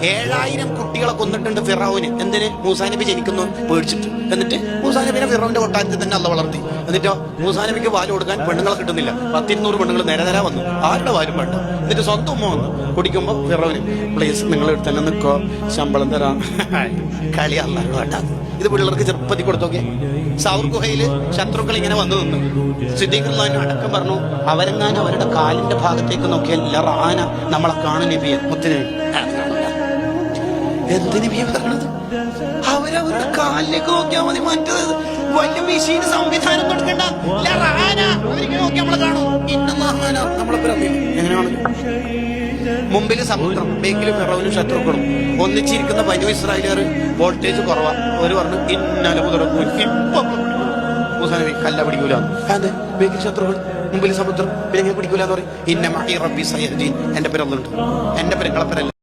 7000 കുട്ടികളെ കൊന്നിട്ടുണ്ട് ഫിറൗന്. എന്തിന്? മൂസാ നബി ജനിക്കുന്നു പേടിച്ചിട്ട്. എന്നിട്ട് മൂസാ നബിനെ ഫിറൗന്റെ കൊട്ടാരത്തിൽ തന്നെ അള്ള വളർത്തി. എന്നിട്ടോ മൂസാ നബിക്ക് പാല് കൊടുക്കാൻ പെണ്ണുങ്ങളെ കിട്ടുന്നില്ല. 100-200 പെണ്ണുങ്ങൾ നേരെ വന്നു. ആരുടെ പാലും വേണ്ട. എന്നിട്ട് സ്വന്തം ഉമ്മ വന്നു കുടിക്കുമ്പോ ഫിറൗന്, പ്ലീസ് നിങ്ങൾ ഇവിടെ തന്നെ നിൽക്കോ, ശമ്പളം തരാം. കളി അല്ലാണ്ട് വേണ്ട. ഇത് പിള്ളേർക്ക് ചെറുപ്പത്തിൽ കൊടുത്തോക്കെ. സൗർ ഗുഹയില് ശത്രുക്കൾ ഇങ്ങനെ വന്നു നിന്നു. സിദ്ദീഖ് റളിയല്ലാഹു അൻഹു അടക്കം പറഞ്ഞു, അവരെങ്ങാനും അവരുടെ കാലിന്റെ ഭാഗത്തേക്ക് നോക്കിയാൽ ലറാന നമ്മളെ കാണും നബിയെ. മുത്തിന് എന്ത് നബിയെ പറഞ്ഞത്? അവരവരുടെ കാലിലേക്ക് നോക്കിയാൽ മതി. മറ്റേത് വലിയ മെഷീൻ സംവിധാനം കൊടുക്കണ്ട. ലറാന അവരിങ്ങനെ നോക്കി നമ്മളെ കാണും. നമ്മളെ എങ്ങനെയാണ്? മുമ്പിൽ സമുദ്രം, ബേക്കിൽ ഫിറൗനും ശത്രുക്കളും. ഒന്നിച്ചിരിക്കുന്ന ബനു ഇസ്രായേലുകാർ വോൾട്ടേജ് കുറവാ. അവര് പറഞ്ഞു ഇന്നലെ തുടങ്ങും, ഇപ്പൊ മൂസാ നബി കല്ല പിടിക്കൂല. അതെ, ബേക്കിൽ ശത്രുക്കൾ, മുമ്പിൽ സമുദ്രം, പിന്നെ എങ്ങനെ പിടിക്കൂലെന്ന് പറയും. ഇന്ന മഅീ റബ്ബി സയഹ്ദീൻ. എന്റെ പേരൊന്നുണ്ട്, എന്റെ പേര് നിങ്ങളെ പേരല്ല.